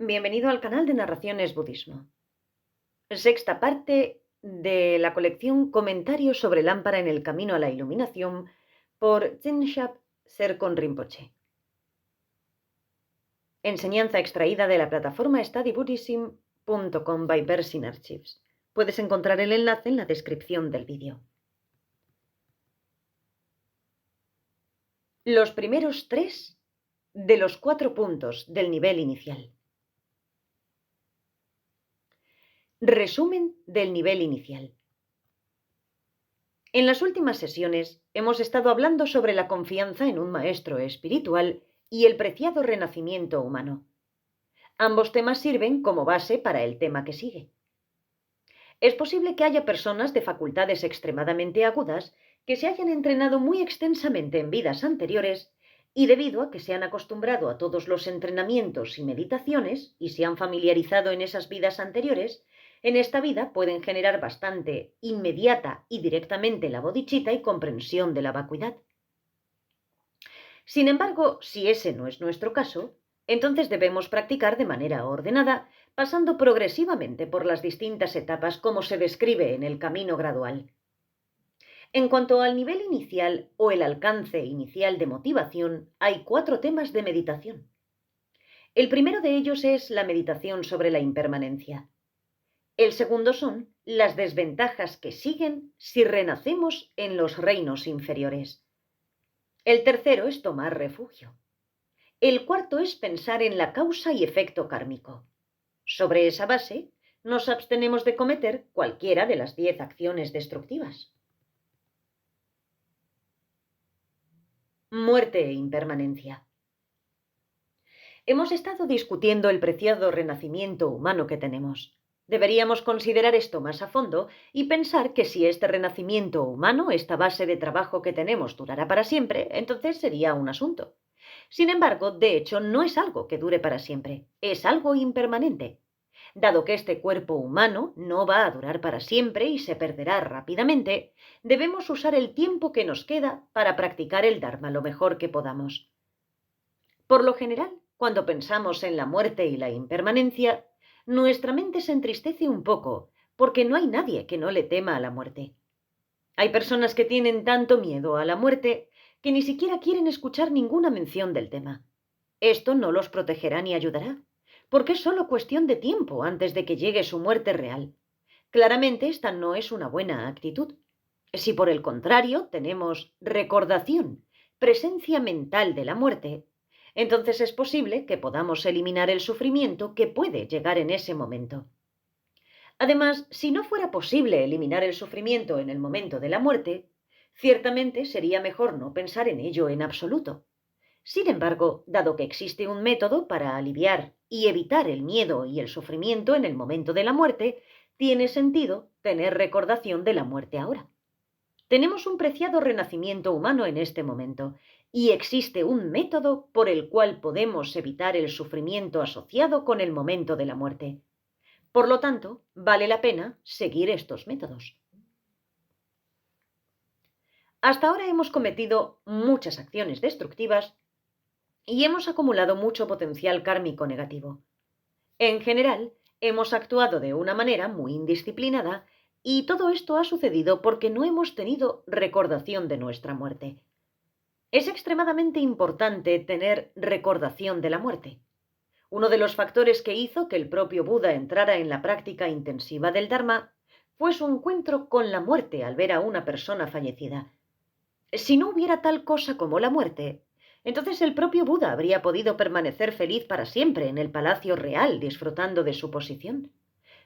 Bienvenido al canal de Narraciones Budismo. Sexta parte de la colección Comentarios sobre Lámpara en el Camino a la Iluminación por Tensab Serkon Rinpoche. Enseñanza extraída de la plataforma studybuddhism.com by Pershing Archives. Puedes encontrar el enlace en la descripción del vídeo. Los primeros 3 de los 4 puntos del nivel inicial. Resumen del nivel inicial. En las últimas sesiones hemos estado hablando sobre la confianza en un maestro espiritual y el preciado renacimiento humano. Ambos temas sirven como base para el tema que sigue. Es posible que haya personas de facultades extremadamente agudas que se hayan entrenado muy extensamente en vidas anteriores y debido a que se han acostumbrado a todos los entrenamientos y meditaciones y se han familiarizado en esas vidas anteriores, en esta vida pueden generar bastante inmediata y directamente la bodhicitta y comprensión de la vacuidad. Sin embargo, si ese no es nuestro caso, entonces debemos practicar de manera ordenada, pasando progresivamente por las distintas etapas como se describe en el camino gradual. En cuanto al nivel inicial o el alcance inicial de motivación, hay 4 temas de meditación. El primero de ellos es la meditación sobre la impermanencia. El segundo son las desventajas que siguen si renacemos en los reinos inferiores. El tercero es tomar refugio. El cuarto es pensar en la causa y efecto kármico. Sobre esa base, nos abstenemos de cometer cualquiera de las 10 acciones destructivas. Muerte e impermanencia. Hemos estado discutiendo el preciado renacimiento humano que tenemos. Deberíamos considerar esto más a fondo y pensar que si este renacimiento humano, esta base de trabajo que tenemos, durará para siempre, entonces sería un asunto. Sin embargo, de hecho, no es algo que dure para siempre, es algo impermanente. Dado que este cuerpo humano no va a durar para siempre y se perderá rápidamente, debemos usar el tiempo que nos queda para practicar el Dharma lo mejor que podamos. Por lo general, cuando pensamos en la muerte y la impermanencia, nuestra mente se entristece un poco, porque no hay nadie que no le tema a la muerte. Hay personas que tienen tanto miedo a la muerte que ni siquiera quieren escuchar ninguna mención del tema. Esto no los protegerá ni ayudará, porque es solo cuestión de tiempo antes de que llegue su muerte real. Claramente esta no es una buena actitud. Si por el contrario tenemos recordación, presencia mental de la muerte, entonces es posible que podamos eliminar el sufrimiento que puede llegar en ese momento. Además, si no fuera posible eliminar el sufrimiento en el momento de la muerte, ciertamente sería mejor no pensar en ello en absoluto. Sin embargo, dado que existe un método para aliviar y evitar el miedo y el sufrimiento en el momento de la muerte, tiene sentido tener recordación de la muerte ahora. Tenemos un preciado renacimiento humano en este momento, y existe un método por el cual podemos evitar el sufrimiento asociado con el momento de la muerte. Por lo tanto, vale la pena seguir estos métodos. Hasta ahora hemos cometido muchas acciones destructivas y hemos acumulado mucho potencial kármico negativo. En general, hemos actuado de una manera muy indisciplinada y todo esto ha sucedido porque no hemos tenido recordación de nuestra muerte. Es extremadamente importante tener recordación de la muerte. Uno de los factores que hizo que el propio Buda entrara en la práctica intensiva del Dharma fue su encuentro con la muerte al ver a una persona fallecida. Si no hubiera tal cosa como la muerte, entonces el propio Buda habría podido permanecer feliz para siempre en el palacio real disfrutando de su posición.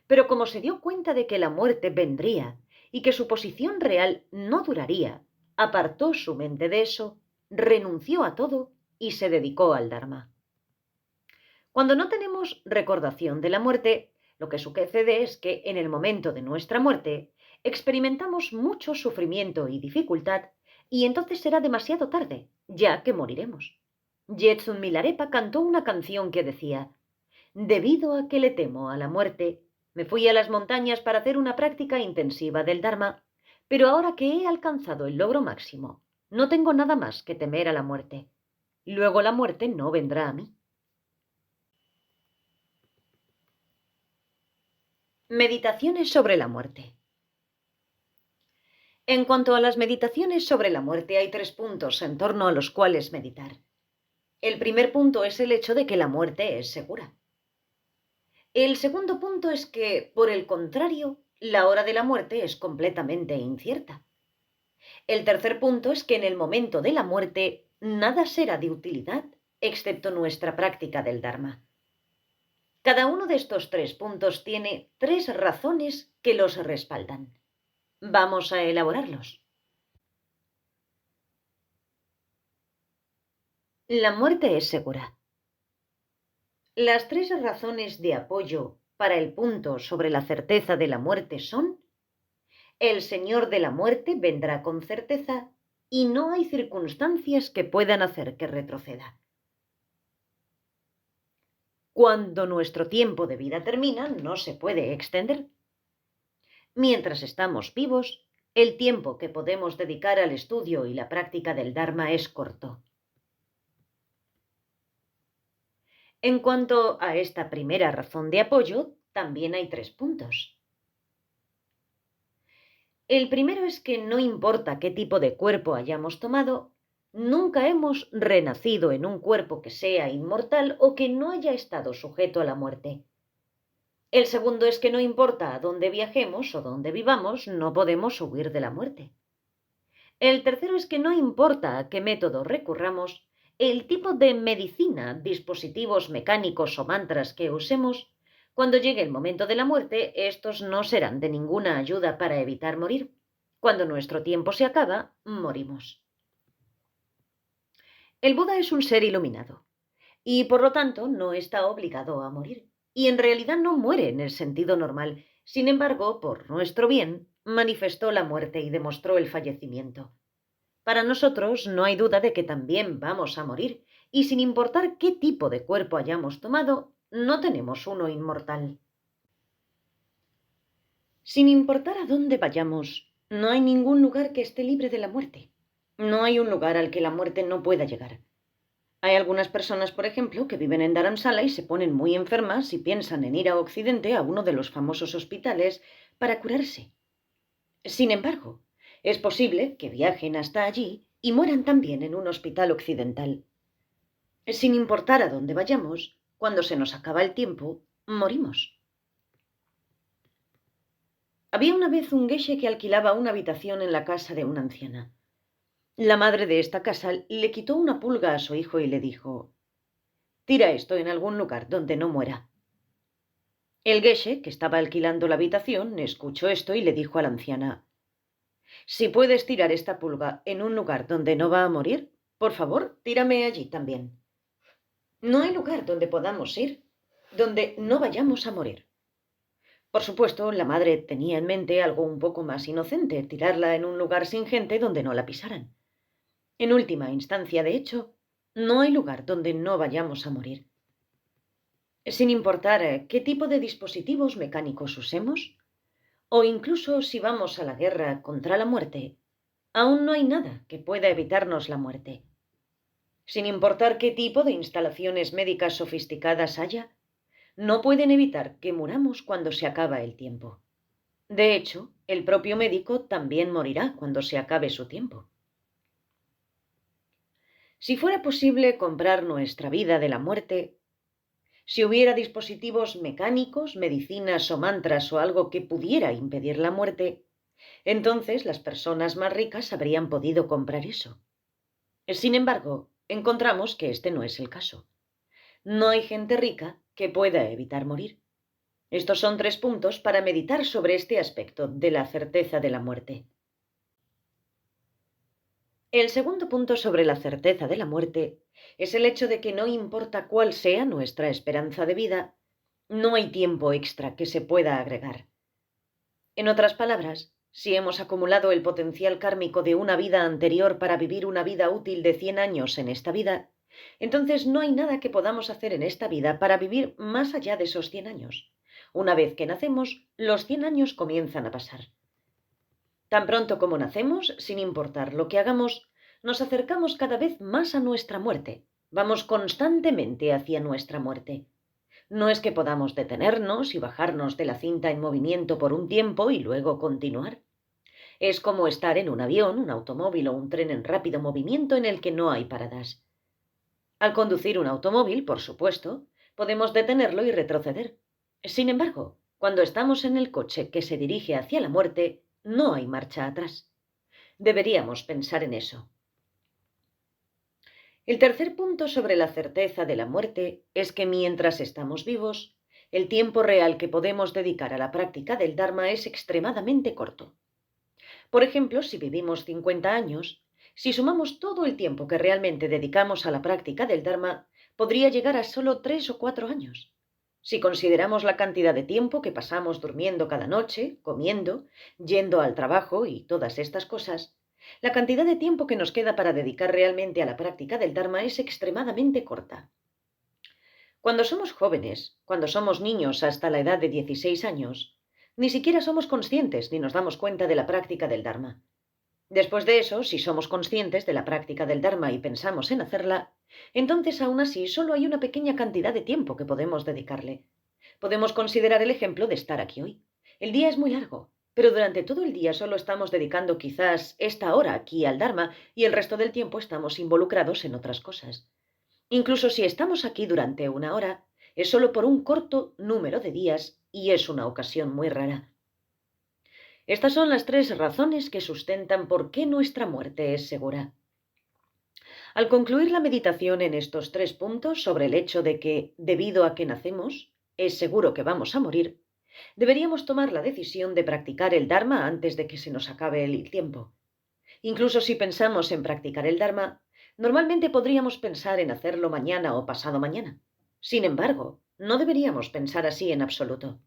Pero como se dio cuenta de que la muerte vendría y que su posición real no duraría, apartó su mente de eso, renunció a todo y se dedicó al Dharma. Cuando no tenemos recordación de la muerte, lo que sucede es que en el momento de nuestra muerte experimentamos mucho sufrimiento y dificultad y entonces será demasiado tarde, ya que moriremos. Jetsun Milarepa cantó una canción que decía: debido a que le temo a la muerte, me fui a las montañas para hacer una práctica intensiva del Dharma, pero ahora que he alcanzado el logro máximo, no tengo nada más que temer a la muerte. Luego la muerte no vendrá a mí. Meditaciones sobre la muerte. En cuanto a las meditaciones sobre la muerte, hay 3 puntos en torno a los cuales meditar. El primer punto es el hecho de que la muerte es segura. El segundo punto es que, por el contrario, la hora de la muerte es completamente incierta. El tercer punto es que en el momento de la muerte nada será de utilidad, excepto nuestra práctica del Dharma. Cada uno de estos 3 puntos tiene 3 razones que los respaldan. Vamos a elaborarlos. La muerte es segura. Las 3 razones de apoyo para el punto sobre la certeza de la muerte son: el Señor de la muerte vendrá con certeza y no hay circunstancias que puedan hacer que retroceda. Cuando nuestro tiempo de vida termina, no se puede extender. Mientras estamos vivos, el tiempo que podemos dedicar al estudio y la práctica del Dharma es corto. En cuanto a esta primera razón de apoyo, también hay 3 puntos. El primero es que no importa qué tipo de cuerpo hayamos tomado, nunca hemos renacido en un cuerpo que sea inmortal o que no haya estado sujeto a la muerte. El segundo es que no importa a dónde viajemos o dónde vivamos, no podemos huir de la muerte. El tercero es que no importa a qué método recurramos, el tipo de medicina, dispositivos mecánicos o mantras que usemos, cuando llegue el momento de la muerte, estos no serán de ninguna ayuda para evitar morir. Cuando nuestro tiempo se acaba, morimos. El Buda es un ser iluminado y, por lo tanto, no está obligado a morir. Y en realidad no muere en el sentido normal. Sin embargo, por nuestro bien, manifestó la muerte y demostró el fallecimiento. Para nosotros no hay duda de que también vamos a morir, y sin importar qué tipo de cuerpo hayamos tomado, no tenemos uno inmortal. Sin importar a dónde vayamos, no hay ningún lugar que esté libre de la muerte. No hay un lugar al que la muerte no pueda llegar. Hay algunas personas, por ejemplo, que viven en Dharamsala y se ponen muy enfermas y piensan en ir a Occidente, a uno de los famosos hospitales, para curarse. Sin embargo, es posible que viajen hasta allí y mueran también en un hospital occidental. Sin importar a dónde vayamos, cuando se nos acaba el tiempo, morimos. Había una vez un geshe que alquilaba una habitación en la casa de una anciana. La madre de esta casa le quitó una pulga a su hijo y le dijo: «Tira esto en algún lugar donde no muera». El geshe, que estaba alquilando la habitación, escuchó esto y le dijo a la anciana: «Si puedes tirar esta pulga en un lugar donde no va a morir, por favor, tírame allí también». No hay lugar donde podamos ir, donde no vayamos a morir. Por supuesto, la madre tenía en mente algo un poco más inocente: tirarla en un lugar sin gente donde no la pisaran. En última instancia, de hecho, no hay lugar donde no vayamos a morir. Sin importar qué tipo de dispositivos mecánicos usemos, o incluso si vamos a la guerra contra la muerte, aún no hay nada que pueda evitarnos la muerte. Sin importar qué tipo de instalaciones médicas sofisticadas haya, no pueden evitar que muramos cuando se acaba el tiempo. De hecho, el propio médico también morirá cuando se acabe su tiempo. Si fuera posible comprar nuestra vida de la muerte, si hubiera dispositivos mecánicos, medicinas o mantras o algo que pudiera impedir la muerte, entonces las personas más ricas habrían podido comprar eso. Sin embargo, encontramos que este no es el caso. No hay gente rica que pueda evitar morir. Estos son 3 puntos para meditar sobre este aspecto de la certeza de la muerte. El segundo punto sobre la certeza de la muerte es el hecho de que no importa cuál sea nuestra esperanza de vida, no hay tiempo extra que se pueda agregar. En otras palabras, si hemos acumulado el potencial kármico de una vida anterior para vivir una vida útil de 100 años en esta vida, entonces no hay nada que podamos hacer en esta vida para vivir más allá de esos 100 años. Una vez que nacemos, los 100 años comienzan a pasar. Tan pronto como nacemos, sin importar lo que hagamos, nos acercamos cada vez más a nuestra muerte. Vamos constantemente hacia nuestra muerte. No es que podamos detenernos y bajarnos de la cinta en movimiento por un tiempo y luego continuar. Es como estar en un avión, un automóvil o un tren en rápido movimiento en el que no hay paradas. Al conducir un automóvil, por supuesto, podemos detenerlo y retroceder. Sin embargo, cuando estamos en el coche que se dirige hacia la muerte, no hay marcha atrás. Deberíamos pensar en eso. El tercer punto sobre la certeza de la muerte es que mientras estamos vivos, el tiempo real que podemos dedicar a la práctica del Dharma es extremadamente corto. Por ejemplo, si vivimos 50 años, si sumamos todo el tiempo que realmente dedicamos a la práctica del Dharma, podría llegar a solo 3 o 4 años. Si consideramos la cantidad de tiempo que pasamos durmiendo cada noche, comiendo, yendo al trabajo y todas estas cosas, la cantidad de tiempo que nos queda para dedicar realmente a la práctica del Dharma es extremadamente corta. Cuando somos jóvenes, cuando somos niños hasta la edad de 16 años, ni siquiera somos conscientes ni nos damos cuenta de la práctica del Dharma. Después de eso, si somos conscientes de la práctica del Dharma y pensamos en hacerla, entonces aún así solo hay una pequeña cantidad de tiempo que podemos dedicarle. Podemos considerar el ejemplo de estar aquí hoy. El día es muy largo, pero durante todo el día solo estamos dedicando quizás esta hora aquí al Dharma y el resto del tiempo estamos involucrados en otras cosas. Incluso si estamos aquí durante una hora, es solo por un corto número de días y es una ocasión muy rara. Estas son las 3 razones que sustentan por qué nuestra muerte es segura. Al concluir la meditación en estos 3 puntos sobre el hecho de que, debido a que nacemos, es seguro que vamos a morir, deberíamos tomar la decisión de practicar el Dharma antes de que se nos acabe el tiempo. Incluso si pensamos en practicar el Dharma, normalmente podríamos pensar en hacerlo mañana o pasado mañana. Sin embargo, no deberíamos pensar así en absoluto.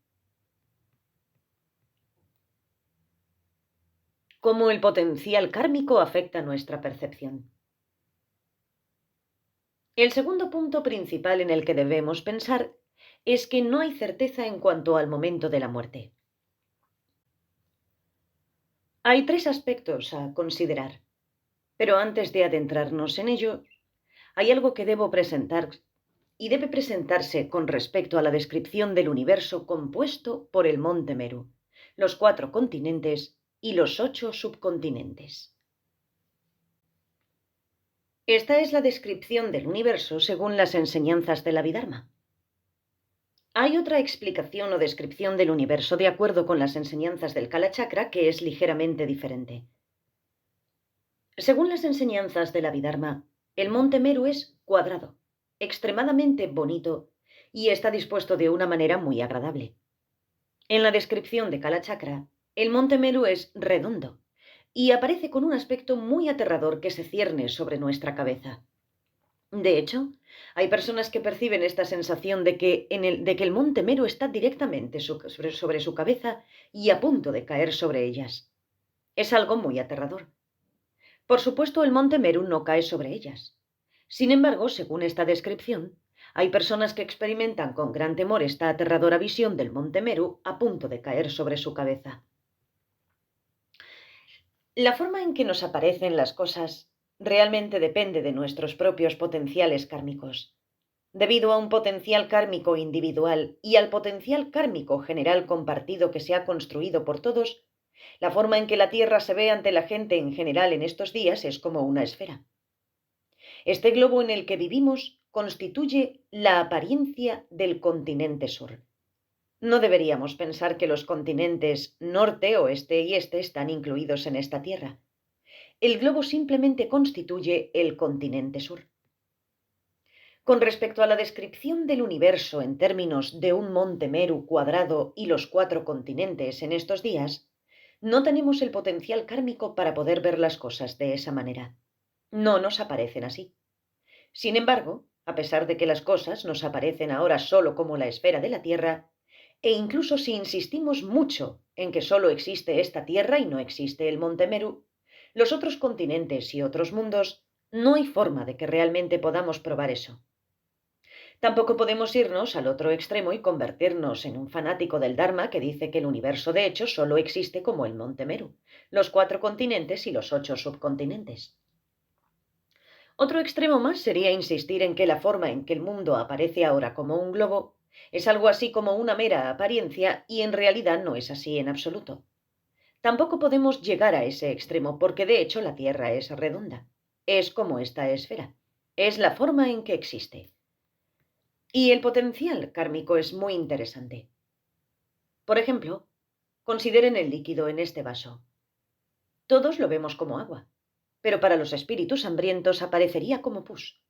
¿Cómo el potencial kármico afecta nuestra percepción? El segundo punto principal en el que debemos pensar es que no hay certeza en cuanto al momento de la muerte. Hay 3 aspectos a considerar, pero antes de adentrarnos en ello, hay algo que debo presentar y debe presentarse con respecto a la descripción del universo compuesto por el monte Meru, los 4 continentes y los 8 subcontinentes. Esta es la descripción del universo según las enseñanzas del Abhidharma. Hay otra explicación o descripción del universo de acuerdo con las enseñanzas del Kalachakra que es ligeramente diferente. Según las enseñanzas del Abhidharma, el monte Meru es cuadrado, extremadamente bonito y está dispuesto de una manera muy agradable. En la descripción de Kalachakra, el monte Meru es redondo y aparece con un aspecto muy aterrador que se cierne sobre nuestra cabeza. De hecho, hay personas que perciben esta sensación de que el monte Meru está directamente sobre su cabeza y a punto de caer sobre ellas. Es algo muy aterrador. Por supuesto, el monte Meru no cae sobre ellas. Sin embargo, según esta descripción, hay personas que experimentan con gran temor esta aterradora visión del monte Meru a punto de caer sobre su cabeza. La forma en que nos aparecen las cosas realmente depende de nuestros propios potenciales kármicos. Debido a un potencial kármico individual y al potencial kármico general compartido que se ha construido por todos, la forma en que la Tierra se ve ante la gente en general en estos días es como una esfera. Este globo en el que vivimos constituye la apariencia del continente sur. No deberíamos pensar que los continentes norte, oeste y este están incluidos en esta Tierra. El globo simplemente constituye el continente sur. Con respecto a la descripción del universo en términos de un monte Meru cuadrado y los 4 continentes en estos días, no tenemos el potencial kármico para poder ver las cosas de esa manera. No nos aparecen así. Sin embargo, a pesar de que las cosas nos aparecen ahora solo como la esfera de la Tierra, e incluso si insistimos mucho en que solo existe esta Tierra y no existe el monte Meru, los otros continentes y otros mundos, no hay forma de que realmente podamos probar eso. Tampoco podemos irnos al otro extremo y convertirnos en un fanático del Dharma que dice que el universo de hecho solo existe como el monte Meru, los 4 continentes y los 8 subcontinentes. Otro extremo más sería insistir en que la forma en que el mundo aparece ahora como un globo Es algo así como una mera apariencia y en realidad no es así en absoluto. Tampoco podemos llegar a ese extremo porque de hecho la Tierra es redonda. Es como esta esfera. Es la forma en que existe. Y el potencial kármico es muy interesante. Por ejemplo, consideren el líquido en este vaso. Todos lo vemos como agua, pero para los espíritus hambrientos aparecería como pus.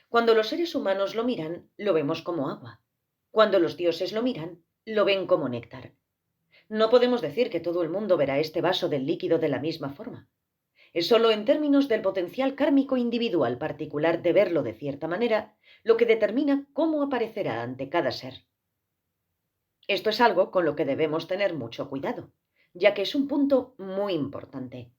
Cuando los seres humanos lo miran, lo vemos como agua. Cuando los dioses lo miran, lo ven como néctar. No podemos decir que todo el mundo verá este vaso del líquido de la misma forma. Es solo en términos del potencial kármico individual particular de verlo de cierta manera lo que determina cómo aparecerá ante cada ser. Esto es algo con lo que debemos tener mucho cuidado, ya que es un punto muy importante.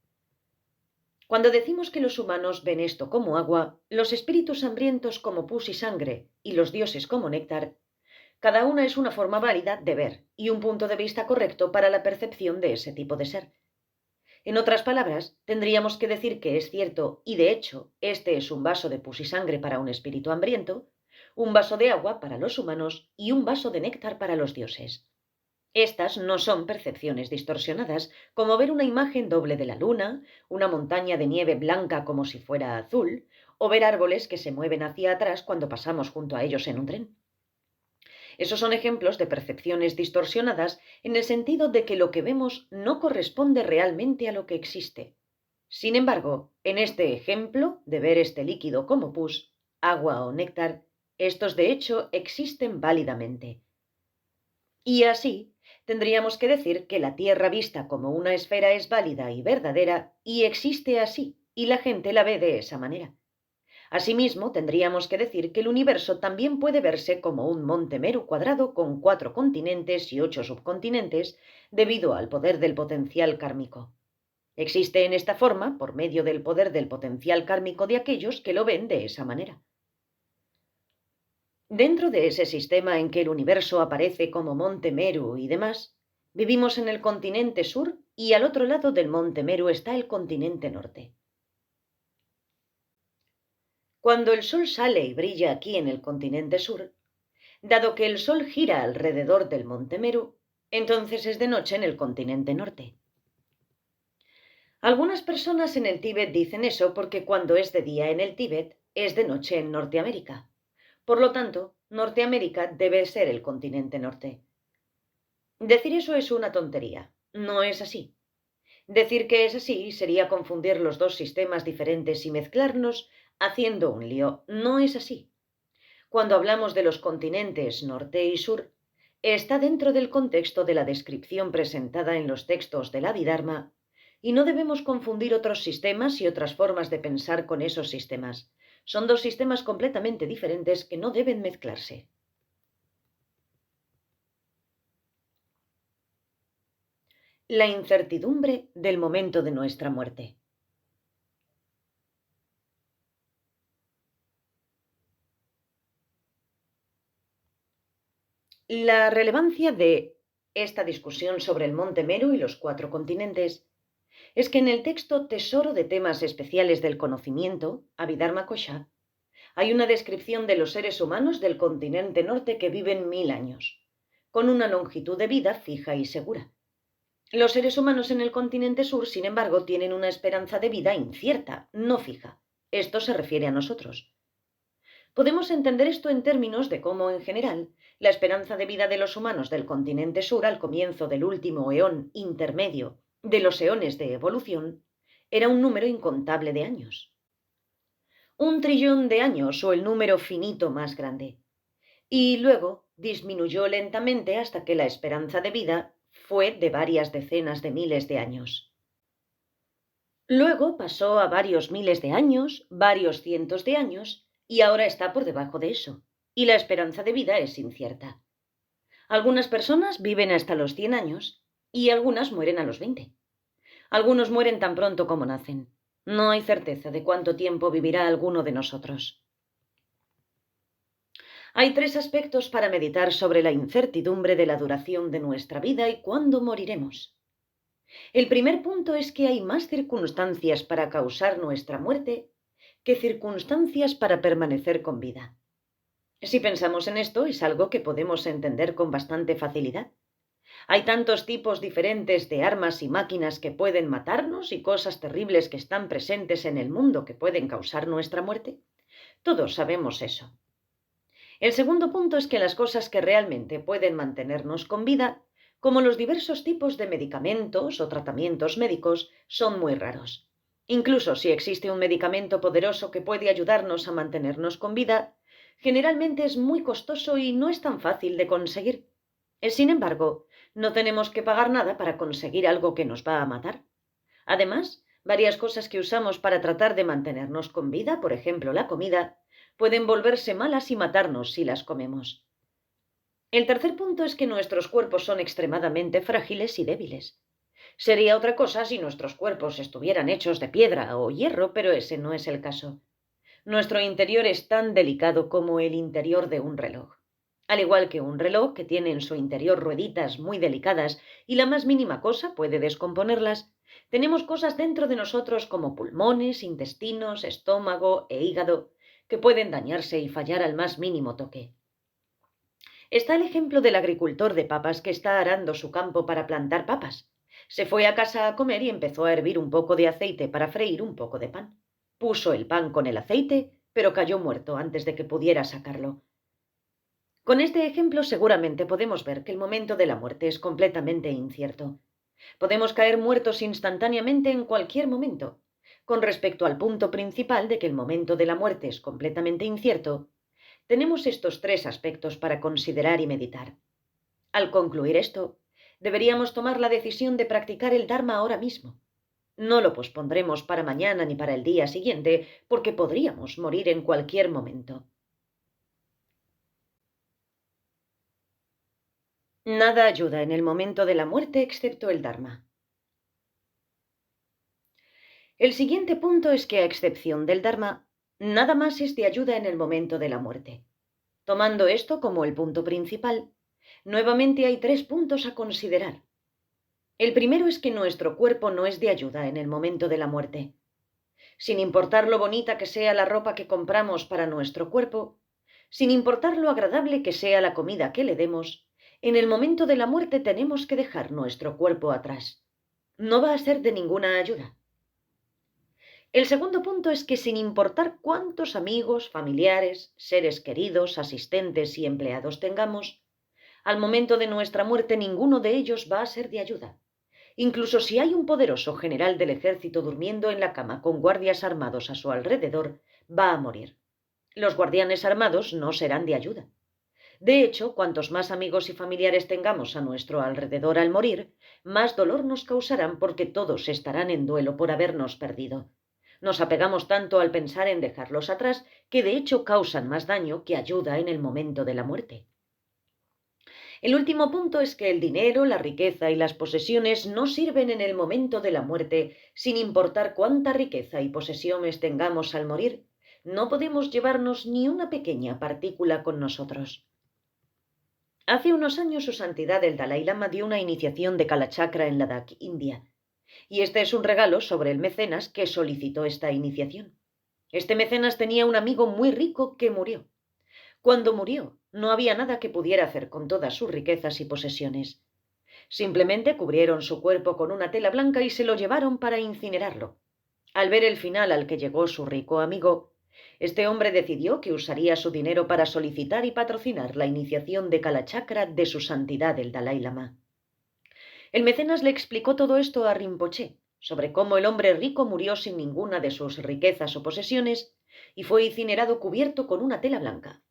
Cuando decimos que los humanos ven esto como agua, los espíritus hambrientos como pus y sangre, y los dioses como néctar, cada una es una forma válida de ver y un punto de vista correcto para la percepción de ese tipo de ser. En otras palabras, tendríamos que decir que es cierto, y de hecho, este es un vaso de pus y sangre para un espíritu hambriento, un vaso de agua para los humanos y un vaso de néctar para los dioses. Estas no son percepciones distorsionadas, como ver una imagen doble de la luna, una montaña de nieve blanca como si fuera azul, o ver árboles que se mueven hacia atrás cuando pasamos junto a ellos en un tren. Esos son ejemplos de percepciones distorsionadas en el sentido de que lo que vemos no corresponde realmente a lo que existe. Sin embargo, en este ejemplo de ver este líquido como pus, agua o néctar, estos de hecho existen válidamente. Y así, tendríamos que decir que la Tierra vista como una esfera es válida y verdadera y existe así, y la gente la ve de esa manera. Asimismo, tendríamos que decir que el universo también puede verse como un monte Meru cuadrado con 4 continentes y 8 subcontinentes debido al poder del potencial kármico. Existe en esta forma por medio del poder del potencial kármico de aquellos que lo ven de esa manera. Dentro de ese sistema en que el universo aparece como monte Meru y demás, vivimos en el continente sur y al otro lado del monte Meru está el continente norte. Cuando el sol sale y brilla aquí en el continente sur, dado que el sol gira alrededor del monte Meru, entonces es de noche en el continente norte. Algunas personas en el Tíbet dicen eso porque cuando es de día en el Tíbet, es de noche en Norteamérica. Por lo tanto, Norteamérica debe ser el continente norte. Decir eso es una tontería. No es así. Decir que es así sería confundir los dos sistemas diferentes y mezclarnos haciendo un lío. No es así. Cuando hablamos de los continentes norte y sur, está dentro del contexto de la descripción presentada en los textos del Abhidharma y no debemos confundir otros sistemas y otras formas de pensar con esos sistemas. Son dos sistemas completamente diferentes que no deben mezclarse. La incertidumbre del momento de nuestra muerte. La relevancia de esta discusión sobre el monte Meru y los 4 continentes es que en el texto Tesoro de temas especiales del conocimiento, Abhidharma Kosha, hay una descripción de los seres humanos del continente norte que viven 1000 años, con una longitud de vida fija y segura. Los seres humanos en el continente sur, sin embargo, tienen una esperanza de vida incierta, no fija. Esto se refiere a nosotros. Podemos entender esto en términos de cómo, en general, la esperanza de vida de los humanos del continente sur al comienzo del último eón intermedio de los eones de evolución era un número incontable de años. 1 trillón de años o el número finito más grande. Y luego disminuyó lentamente hasta que la esperanza de vida fue de varias decenas de miles de años. Luego pasó a varios miles de años, varios cientos de años, y ahora está por debajo de eso, y la esperanza de vida es incierta. Algunas personas viven hasta los 100 años y algunas mueren a los 20. Algunos mueren tan pronto como nacen. No hay certeza de cuánto tiempo vivirá alguno de nosotros. Hay 3 aspectos para meditar sobre la incertidumbre de la duración de nuestra vida y cuándo moriremos. El primer punto es que hay más circunstancias para causar nuestra muerte que circunstancias para permanecer con vida. Si pensamos en esto, es algo que podemos entender con bastante facilidad. Hay tantos tipos diferentes de armas y máquinas que pueden matarnos y cosas terribles que están presentes en el mundo que pueden causar nuestra muerte. Todos sabemos eso. El segundo punto es que las cosas que realmente pueden mantenernos con vida, como los diversos tipos de medicamentos o tratamientos médicos, son muy raros. Incluso si existe un medicamento poderoso que puede ayudarnos a mantenernos con vida, generalmente es muy costoso y no es tan fácil de conseguir. Sin embargo, no tenemos que pagar nada para conseguir algo que nos va a matar. Además, varias cosas que usamos para tratar de mantenernos con vida, por ejemplo la comida, pueden volverse malas y matarnos si las comemos. El tercer punto es que nuestros cuerpos son extremadamente frágiles y débiles. Sería otra cosa si nuestros cuerpos estuvieran hechos de piedra o hierro, pero ese no es el caso. Nuestro interior es tan delicado como el interior de un reloj. Al igual que un reloj que tiene en su interior rueditas muy delicadas y la más mínima cosa puede descomponerlas, tenemos cosas dentro de nosotros como pulmones, intestinos, estómago e hígado que pueden dañarse y fallar al más mínimo toque. Está el ejemplo del agricultor de papas que está arando su campo para plantar papas. Se fue a casa a comer y empezó a hervir un poco de aceite para freír un poco de pan. Puso el pan con el aceite, pero cayó muerto antes de que pudiera sacarlo. Con este ejemplo seguramente podemos ver que el momento de la muerte es completamente incierto. Podemos caer muertos instantáneamente en cualquier momento. Con respecto al punto principal de que el momento de la muerte es completamente incierto, tenemos estos tres aspectos para considerar y meditar. Al concluir esto, deberíamos tomar la decisión de practicar el Dharma ahora mismo. No lo pospondremos para mañana ni para el día siguiente, porque podríamos morir en cualquier momento. Nada ayuda en el momento de la muerte excepto el Dharma. El siguiente punto es que, a excepción del Dharma, nada más es de ayuda en el momento de la muerte. Tomando esto como el punto principal, nuevamente hay tres puntos a considerar. El primero es que nuestro cuerpo no es de ayuda en el momento de la muerte. Sin importar lo bonita que sea la ropa que compramos para nuestro cuerpo, sin importar lo agradable que sea la comida que le demos, en el momento de la muerte tenemos que dejar nuestro cuerpo atrás. No va a ser de ninguna ayuda. El segundo punto es que sin importar cuántos amigos, familiares, seres queridos, asistentes y empleados tengamos, al momento de nuestra muerte ninguno de ellos va a ser de ayuda. Incluso si hay un poderoso general del ejército durmiendo en la cama con guardias armados a su alrededor, va a morir. Los guardianes armados no serán de ayuda. De hecho, cuantos más amigos y familiares tengamos a nuestro alrededor al morir, más dolor nos causarán porque todos estarán en duelo por habernos perdido. Nos apegamos tanto al pensar en dejarlos atrás que de hecho causan más daño que ayuda en el momento de la muerte. El último punto es que el dinero, la riqueza y las posesiones no sirven en el momento de la muerte, sin importar cuánta riqueza y posesiones tengamos al morir. No podemos llevarnos ni una pequeña partícula con nosotros. Hace unos años su santidad el Dalai Lama dio una iniciación de Kalachakra en Ladakh, India. Y este es un regalo sobre el mecenas que solicitó esta iniciación. Este mecenas tenía un amigo muy rico que murió. Cuando murió, no había nada que pudiera hacer con todas sus riquezas y posesiones. Simplemente cubrieron su cuerpo con una tela blanca y se lo llevaron para incinerarlo. Al ver el final al que llegó su rico amigo, este hombre decidió que usaría su dinero para solicitar y patrocinar la iniciación de Kalachakra de su santidad el Dalai Lama. El mecenas le explicó todo esto a Rinpoché, sobre cómo el hombre rico murió sin ninguna de sus riquezas o posesiones y fue incinerado cubierto con una tela blanca.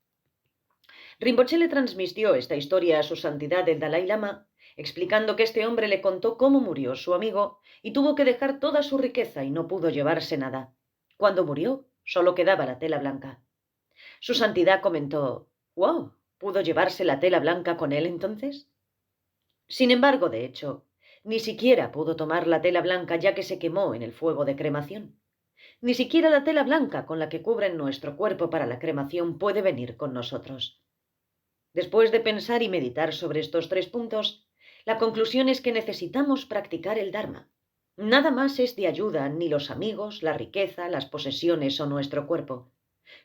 Rinpoché le transmitió esta historia a su santidad el Dalai Lama, explicando que este hombre le contó cómo murió su amigo y tuvo que dejar toda su riqueza y no pudo llevarse nada. Cuando murió, solo quedaba la tela blanca. Su santidad comentó: «¡Wow! ¿Pudo llevarse la tela blanca con él entonces?». Sin embargo, de hecho, ni siquiera pudo tomar la tela blanca ya que se quemó en el fuego de cremación. Ni siquiera la tela blanca con la que cubren nuestro cuerpo para la cremación puede venir con nosotros. Después de pensar y meditar sobre estos tres puntos, la conclusión es que necesitamos practicar el Dharma. Nada más es de ayuda, ni los amigos, la riqueza, las posesiones o nuestro cuerpo.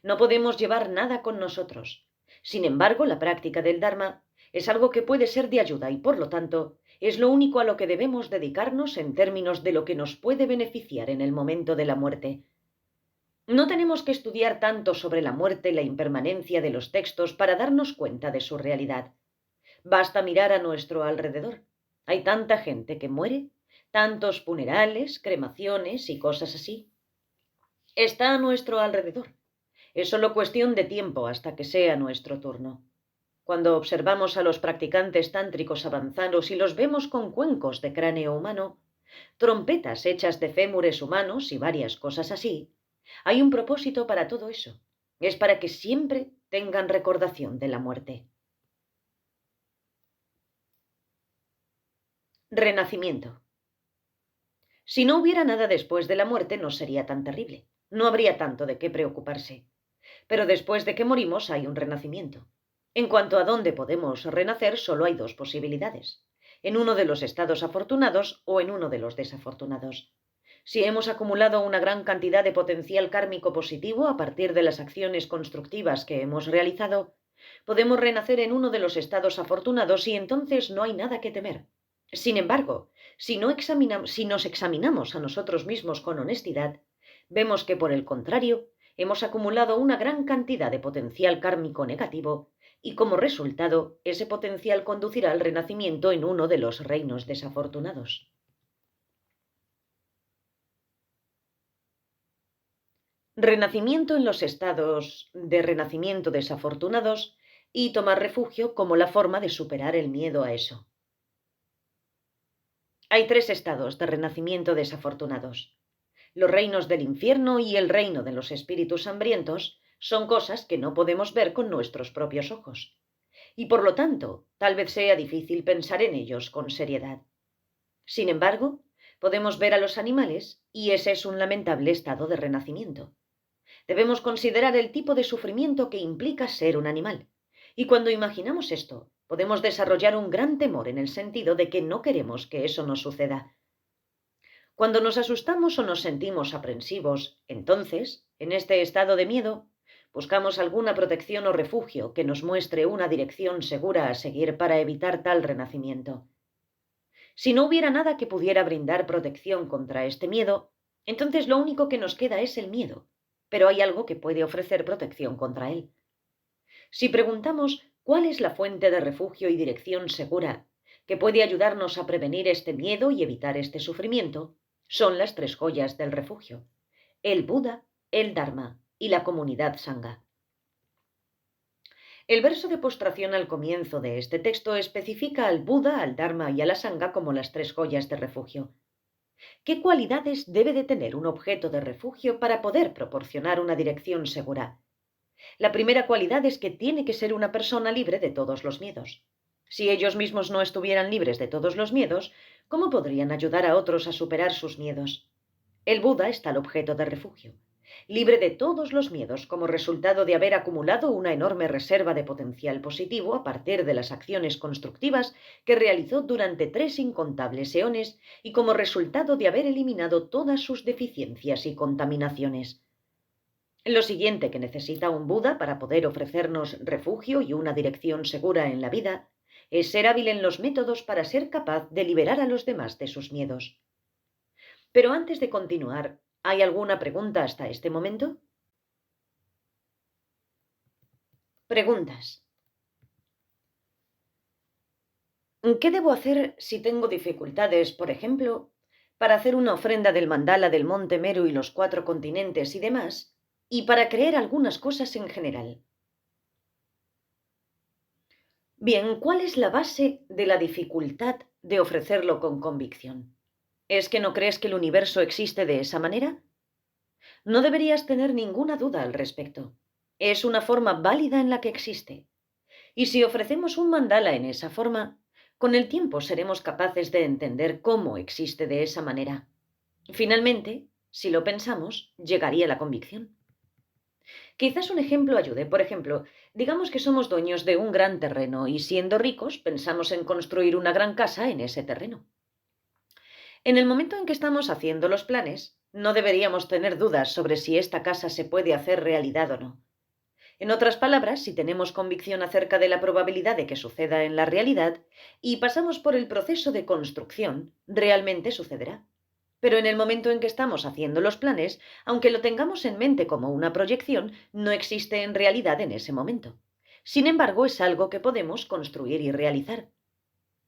No podemos llevar nada con nosotros. Sin embargo, la práctica del Dharma es algo que puede ser de ayuda y, por lo tanto, es lo único a lo que debemos dedicarnos en términos de lo que nos puede beneficiar en el momento de la muerte. No tenemos que estudiar tanto sobre la muerte y la impermanencia de los textos para darnos cuenta de su realidad. Basta mirar a nuestro alrededor. Hay tanta gente que muere, tantos funerales, cremaciones y cosas así. Está a nuestro alrededor. Es solo cuestión de tiempo hasta que sea nuestro turno. Cuando observamos a los practicantes tántricos avanzados y los vemos con cuencos de cráneo humano, trompetas hechas de fémures humanos y varias cosas así, hay un propósito para todo eso. Es para que siempre tengan recordación de la muerte. Renacimiento. Si no hubiera nada después de la muerte, no sería tan terrible. No habría tanto de qué preocuparse. Pero después de que morimos hay un renacimiento. En cuanto a dónde podemos renacer, solo hay dos posibilidades: en uno de los estados afortunados o en uno de los desafortunados. Si hemos acumulado una gran cantidad de potencial kármico positivo a partir de las acciones constructivas que hemos realizado, podemos renacer en uno de los estados afortunados y entonces no hay nada que temer. Sin embargo, si nos examinamos a nosotros mismos con honestidad, vemos que, por el contrario, hemos acumulado una gran cantidad de potencial kármico negativo y, como resultado, ese potencial conducirá al renacimiento en uno de los reinos desafortunados. Renacimiento en los estados de renacimiento desafortunados y tomar refugio como la forma de superar el miedo a eso. Hay tres estados de renacimiento desafortunados. Los reinos del infierno y el reino de los espíritus hambrientos son cosas que no podemos ver con nuestros propios ojos, y por lo tanto, tal vez sea difícil pensar en ellos con seriedad. Sin embargo, podemos ver a los animales, y ese es un lamentable estado de renacimiento. Debemos considerar el tipo de sufrimiento que implica ser un animal, y cuando imaginamos esto, podemos desarrollar un gran temor en el sentido de que no queremos que eso nos suceda. Cuando nos asustamos o nos sentimos aprensivos, entonces, en este estado de miedo, buscamos alguna protección o refugio que nos muestre una dirección segura a seguir para evitar tal renacimiento. Si no hubiera nada que pudiera brindar protección contra este miedo, entonces lo único que nos queda es el miedo, pero hay algo que puede ofrecer protección contra él. Si preguntamos cuál es la fuente de refugio y dirección segura que puede ayudarnos a prevenir este miedo y evitar este sufrimiento, son las tres joyas del refugio: el Buda, el Dharma y la comunidad Sangha. El verso de postración al comienzo de este texto especifica al Buda, al Dharma y a la Sangha como las tres joyas de refugio. ¿Qué cualidades debe de tener un objeto de refugio para poder proporcionar una dirección segura? La primera cualidad es que tiene que ser una persona libre de todos los miedos. Si ellos mismos no estuvieran libres de todos los miedos, ¿cómo podrían ayudar a otros a superar sus miedos? El Buda es tal objeto de refugio, libre de todos los miedos como resultado de haber acumulado una enorme reserva de potencial positivo a partir de las acciones constructivas que realizó durante 3 incontables eones y como resultado de haber eliminado todas sus deficiencias y contaminaciones. Lo siguiente que necesita un Buda para poder ofrecernos refugio y una dirección segura en la vida es ser hábil en los métodos para ser capaz de liberar a los demás de sus miedos. Pero antes de continuar, ¿hay alguna pregunta hasta este momento? Preguntas. ¿Qué debo hacer si tengo dificultades, por ejemplo, para hacer una ofrenda del mandala del Monte Meru y los 4 continentes y demás, y para creer algunas cosas en general? Bien, ¿cuál es la base de la dificultad de ofrecerlo con convicción? ¿Es que no crees que el universo existe de esa manera? No deberías tener ninguna duda al respecto. Es una forma válida en la que existe. Y si ofrecemos un mandala en esa forma, con el tiempo seremos capaces de entender cómo existe de esa manera. Finalmente, si lo pensamos, llegaría la convicción. Quizás un ejemplo ayude. Por ejemplo, digamos que somos dueños de un gran terreno y, siendo ricos, pensamos en construir una gran casa en ese terreno. En el momento en que estamos haciendo los planes, no deberíamos tener dudas sobre si esta casa se puede hacer realidad o no. En otras palabras, si tenemos convicción acerca de la probabilidad de que suceda en la realidad y pasamos por el proceso de construcción, realmente sucederá. Pero en el momento en que estamos haciendo los planes, aunque lo tengamos en mente como una proyección, no existe en realidad en ese momento. Sin embargo, es algo que podemos construir y realizar.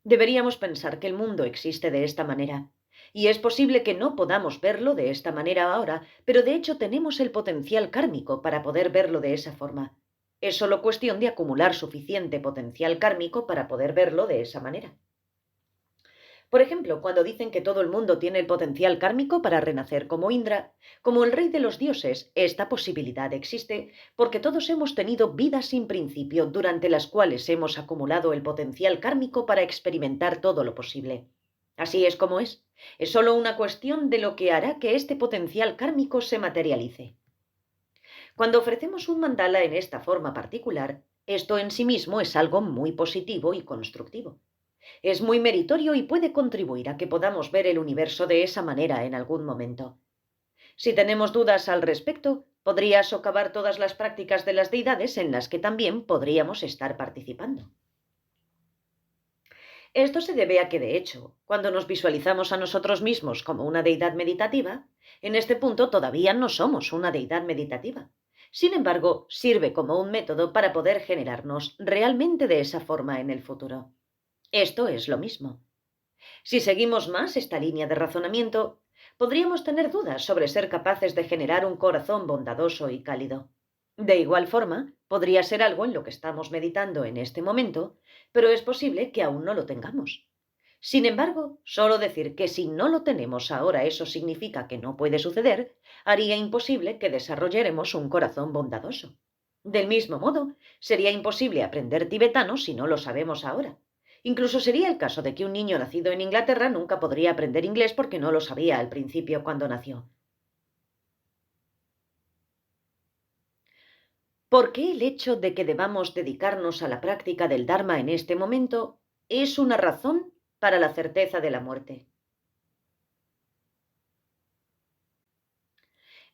Deberíamos pensar que el mundo existe de esta manera. Y es posible que no podamos verlo de esta manera ahora, pero de hecho tenemos el potencial kármico para poder verlo de esa forma. Es solo cuestión de acumular suficiente potencial kármico para poder verlo de esa manera. Por ejemplo, cuando dicen que todo el mundo tiene el potencial kármico para renacer como Indra, como el rey de los dioses, esta posibilidad existe porque todos hemos tenido vidas sin principio durante las cuales hemos acumulado el potencial kármico para experimentar todo lo posible. Así es como es. Es solo una cuestión de lo que hará que este potencial kármico se materialice. Cuando ofrecemos un mandala en esta forma particular, esto en sí mismo es algo muy positivo y constructivo. Es muy meritorio y puede contribuir a que podamos ver el universo de esa manera en algún momento. Si tenemos dudas al respecto, podría socavar todas las prácticas de las deidades en las que también podríamos estar participando. Esto se debe a que, de hecho, cuando nos visualizamos a nosotros mismos como una deidad meditativa, en este punto todavía no somos una deidad meditativa. Sin embargo, sirve como un método para poder generarnos realmente de esa forma en el futuro. Esto es lo mismo. Si seguimos más esta línea de razonamiento, podríamos tener dudas sobre ser capaces de generar un corazón bondadoso y cálido. De igual forma, podría ser algo en lo que estamos meditando en este momento, pero es posible que aún no lo tengamos. Sin embargo, solo decir que si no lo tenemos ahora eso significa que no puede suceder, haría imposible que desarrolláramos un corazón bondadoso. Del mismo modo, sería imposible aprender tibetano si no lo sabemos ahora. Incluso sería el caso de que un niño nacido en Inglaterra nunca podría aprender inglés porque no lo sabía al principio cuando nació. ¿Por qué el hecho de que debamos dedicarnos a la práctica del Dharma en este momento es una razón para la certeza de la muerte?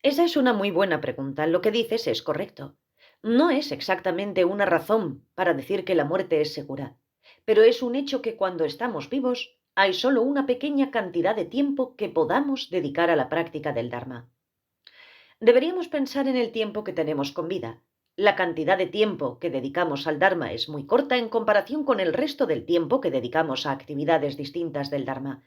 Esa es una muy buena pregunta. Lo que dices es correcto. No es exactamente una razón para decir que la muerte es segura, pero es un hecho que cuando estamos vivos hay solo una pequeña cantidad de tiempo que podamos dedicar a la práctica del Dharma. Deberíamos pensar en el tiempo que tenemos con vida. La cantidad de tiempo que dedicamos al Dharma es muy corta en comparación con el resto del tiempo que dedicamos a actividades distintas del Dharma.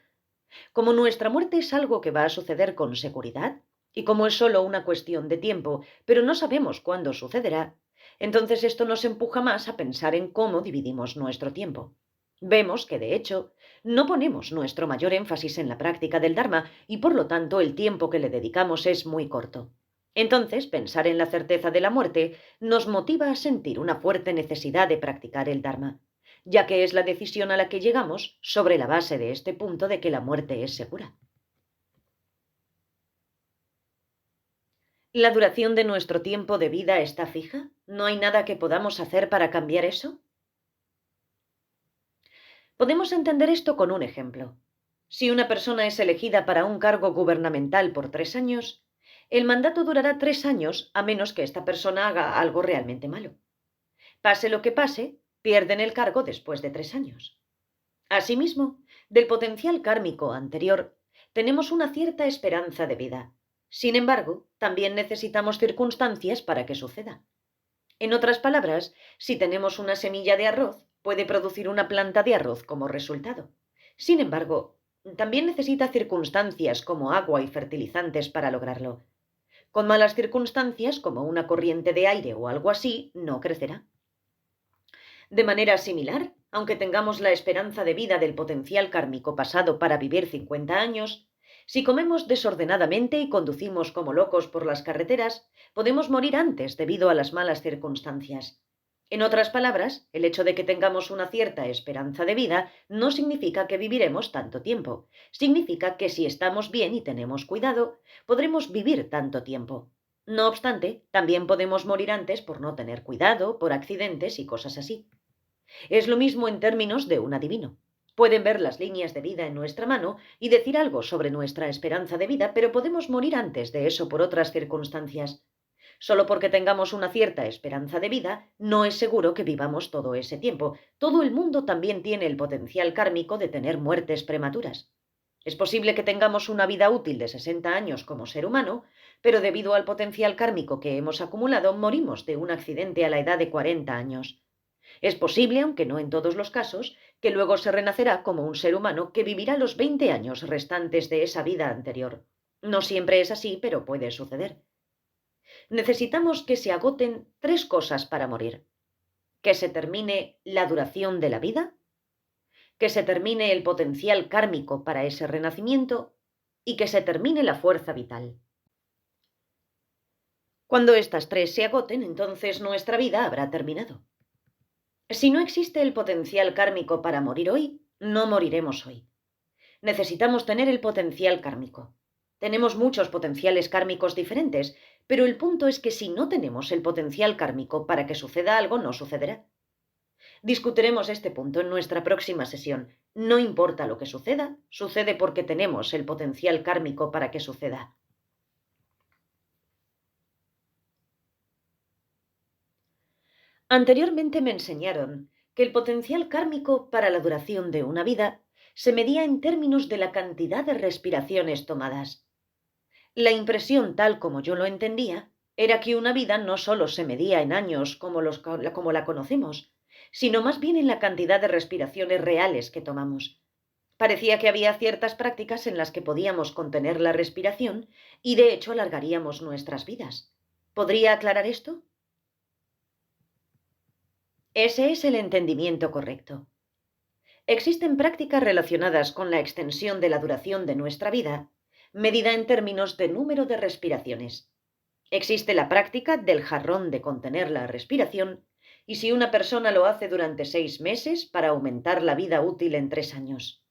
Como nuestra muerte es algo que va a suceder con seguridad, y como es solo una cuestión de tiempo, pero no sabemos cuándo sucederá, entonces esto nos empuja más a pensar en cómo dividimos nuestro tiempo. Vemos que, de hecho, no ponemos nuestro mayor énfasis en la práctica del Dharma y por lo tanto el tiempo que le dedicamos es muy corto. Entonces, pensar en la certeza de la muerte nos motiva a sentir una fuerte necesidad de practicar el Dharma, ya que es la decisión a la que llegamos sobre la base de este punto de que la muerte es segura. ¿La duración de nuestro tiempo de vida está fija? ¿No hay nada que podamos hacer para cambiar eso? Podemos entender esto con un ejemplo. Si una persona es elegida para un cargo gubernamental por 3 años, el mandato durará 3 años a menos que esta persona haga algo realmente malo. Pase lo que pase, pierden el cargo después de 3 años. Asimismo, del potencial kármico anterior, tenemos una cierta esperanza de vida. Sin embargo, también necesitamos circunstancias para que suceda. En otras palabras, si tenemos una semilla de arroz, puede producir una planta de arroz como resultado. Sin embargo, también necesita circunstancias como agua y fertilizantes para lograrlo. Con malas circunstancias, como una corriente de aire o algo así, no crecerá. De manera similar, aunque tengamos la esperanza de vida del potencial kármico pasado para vivir 50 años, si comemos desordenadamente y conducimos como locos por las carreteras, podemos morir antes debido a las malas circunstancias. En otras palabras, el hecho de que tengamos una cierta esperanza de vida no significa que viviremos tanto tiempo. Significa que si estamos bien y tenemos cuidado, podremos vivir tanto tiempo. No obstante, también podemos morir antes por no tener cuidado, por accidentes y cosas así. Es lo mismo en términos de un adivino. Pueden ver las líneas de vida en nuestra mano y decir algo sobre nuestra esperanza de vida, pero podemos morir antes de eso por otras circunstancias. Solo porque tengamos una cierta esperanza de vida, no es seguro que vivamos todo ese tiempo. Todo el mundo también tiene el potencial kármico de tener muertes prematuras. Es posible que tengamos una vida útil de 60 años como ser humano, pero debido al potencial kármico que hemos acumulado, morimos de un accidente a la edad de 40 años. Es posible, aunque no en todos los casos, que luego se renacerá como un ser humano que vivirá los 20 años restantes de esa vida anterior. No siempre es así, pero puede suceder. Necesitamos que se agoten tres cosas para morir: que se termine la duración de la vida, que se termine el potencial kármico para ese renacimiento y que se termine la fuerza vital. Cuando estas tres se agoten, entonces nuestra vida habrá terminado. Si no existe el potencial kármico para morir hoy, no moriremos hoy. Necesitamos tener el potencial kármico. Tenemos muchos potenciales kármicos diferentes, pero el punto es que si no tenemos el potencial kármico para que suceda algo, no sucederá. Discutiremos este punto en nuestra próxima sesión. No importa lo que suceda, sucede porque tenemos el potencial kármico para que suceda. Anteriormente me enseñaron que el potencial kármico para la duración de una vida se medía en términos de la cantidad de respiraciones tomadas. La impresión, tal como yo lo entendía, era que una vida no solo se medía en años como la conocemos, sino más bien en la cantidad de respiraciones reales que tomamos. Parecía que había ciertas prácticas en las que podíamos contener la respiración y de hecho alargaríamos nuestras vidas. ¿Podría aclarar esto? Ese es el entendimiento correcto. Existen prácticas relacionadas con la extensión de la duración de nuestra vida, medida en términos de número de respiraciones. Existe la práctica del jarrón de contener la respiración, y si una persona lo hace durante 6 meses para aumentar la vida útil en 3 años,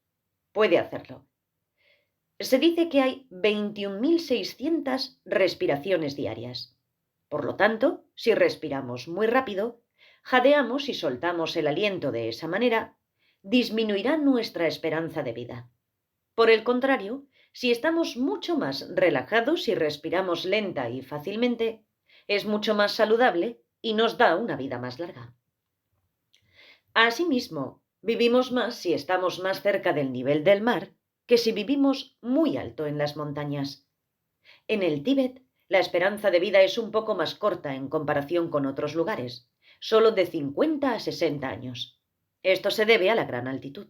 puede hacerlo. Se dice que hay 21.600 respiraciones diarias. Por lo tanto, si respiramos muy rápido, jadeamos y soltamos el aliento de esa manera, disminuirá nuestra esperanza de vida. Por el contrario, si estamos mucho más relajados y respiramos lenta y fácilmente, es mucho más saludable y nos da una vida más larga. Asimismo, vivimos más si estamos más cerca del nivel del mar que si vivimos muy alto en las montañas. En el Tíbet, la esperanza de vida es un poco más corta en comparación con otros lugares, solo de 50 a 60 años. Esto se debe a la gran altitud.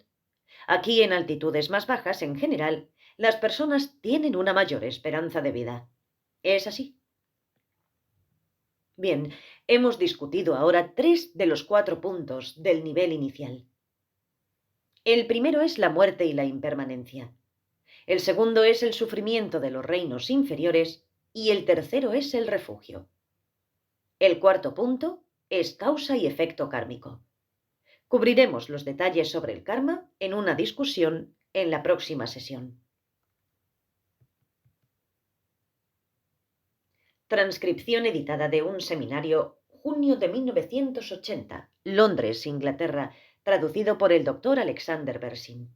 Aquí, en altitudes más bajas, en general, las personas tienen una mayor esperanza de vida. ¿Es así? Bien, hemos discutido ahora 3 de los 4 puntos del nivel inicial. El primero es la muerte y la impermanencia. El segundo es el sufrimiento de los reinos inferiores y el tercero es el refugio. El cuarto punto es causa y efecto kármico. Cubriremos los detalles sobre el karma en una discusión en la próxima sesión. Transcripción editada de un seminario, junio de 1980, Londres, Inglaterra, traducido por el Dr. Alexander Berzin.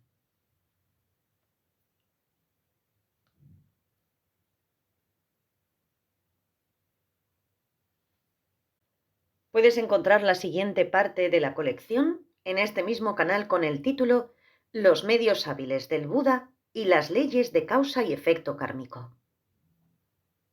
Puedes encontrar la siguiente parte de la colección en este mismo canal con el título Los medios hábiles del Buda y las leyes de causa y efecto kármico.